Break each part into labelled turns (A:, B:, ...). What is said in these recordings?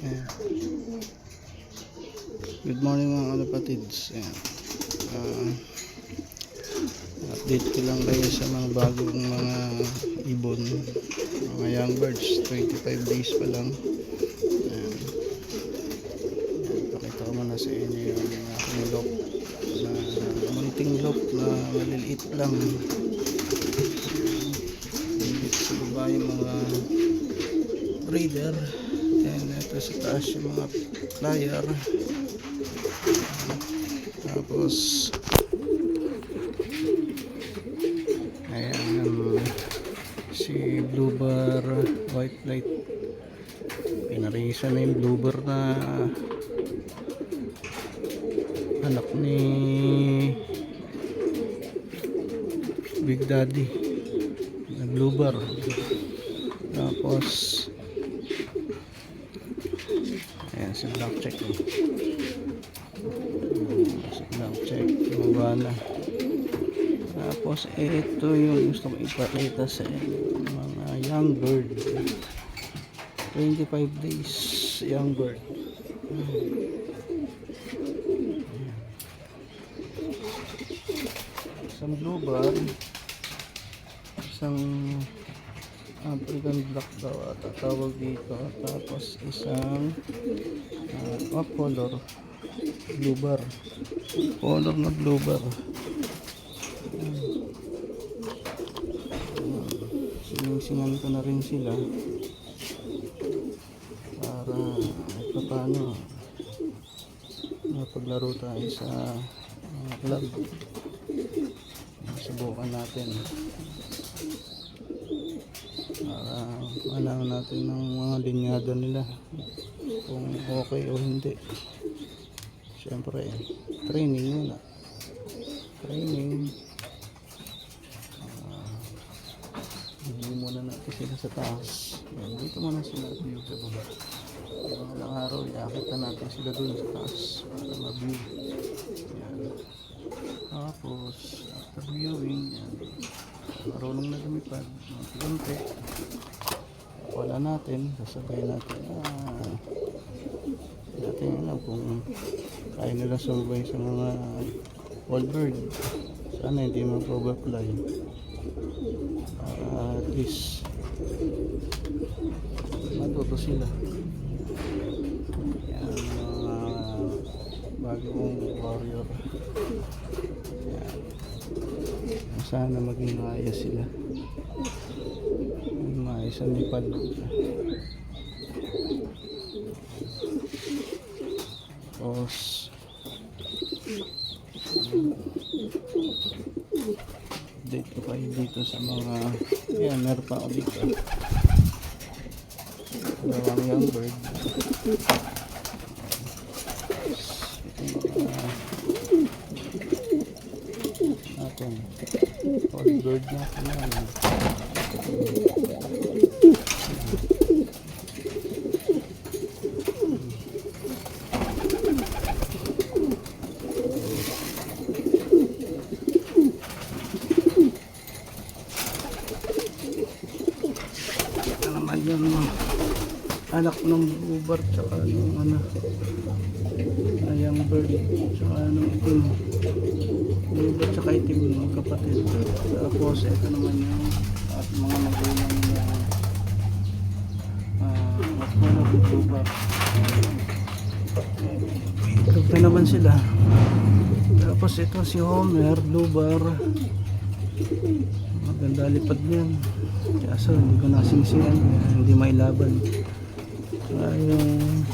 A: Ayan. Good morning mga kalapatids. Ayan. Update ko lang kayo sa mga bagong mga ibon, mga young birds. 25 days pa lang. Ayan. Ayan. Pakita ko muna sa inyo yung aking lock na munting lock na maliliit lang. Dito sa baba yung mga breeder. And ito sa taas yung mga flyer. Tapos ayan si bluebird white light, pinarisa na yung bluebird na anak ni Big Daddy na bluebird. Tapos ayan si black check, si black check bumaba na. Tapos ito yung gusto ko ipakita sa mga young bird, 25 days young bird. Isang bluebird, isang African black daw at tawag dito, tapos isang color bluebird, color na bluebird. Sinusingan ko na rin sila para paano mapaglaro tayo sa club. Subukan natin para malaman natin ng mga linyada nila kung okay o hindi. Siyempre training muna, training. Hindi muna natin sila sa taas. Dito muna sila view sa baba. Ilang araw iakita natin sila dun sa taas para ma-view. Tapos after viewing, marunong na lumipad, konti, wala natin, sasabihin natin natin alam kung kaya nila survive sa mga old bird. Sana hindi mag-overfly, at least matuto sila. Yan mga bagong warrior. Yan. Sana maging maayos sila, maayos ang lipad. Tapos update ko kayo dito sa mga meron pa ako dito, dalawang young bird. Ito old bird na yung anak ng bluebird tsaka yung young bird tsaka itim, bluebird tsaka itim, magkapatid. Tapos ito naman yung at mga magulang na bluebird. Itlog na naman sila. Tapos ito si Homer bluebird, maganda lipad niyan. Kaso hindi ko nasingsingan, hindi may laban. Yung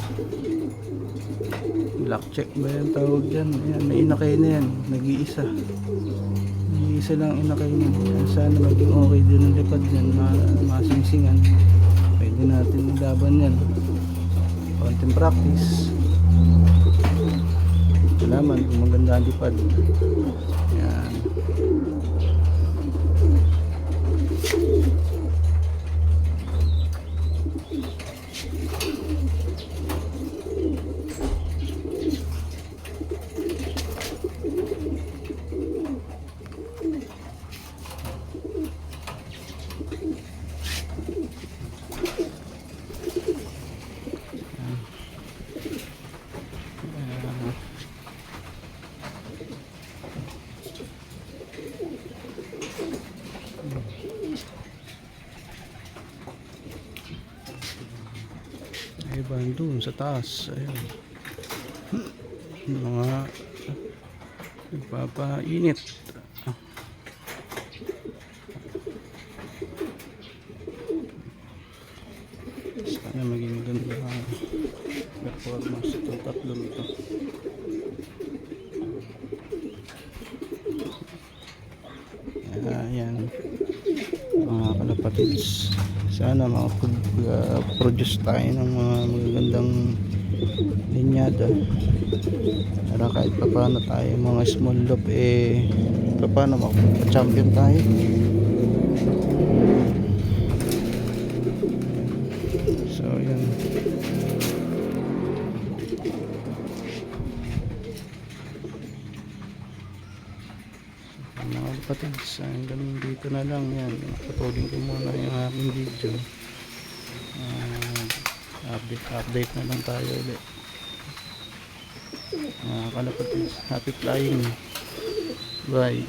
A: black check ba yung tawag dyan? Ayan, may inakay na yan, nag-iisa. Nag-iisa lang inakay niya. Sana maging okay din ang lipad yan, masingsingan. Pwede natin laban yan. Konting practice, malaman kung maganda ang lipad. Yan. Iba doon sa taas. Ayun. Mga nagpapainit. Sana maging maganda ang performance itong tatlong ito. Ayan mga kalapatids, sana produce tayo ng mga magagandang linyada para kahit pa paano tayo mga small loop pa paano makapag-champion tayo. So yan, mga kapatids, hanggang dito na lang yan. Patuloy ko muna yung aking video. Update na lang tayo ulit. Mga kalapatids, happy flying. Bye.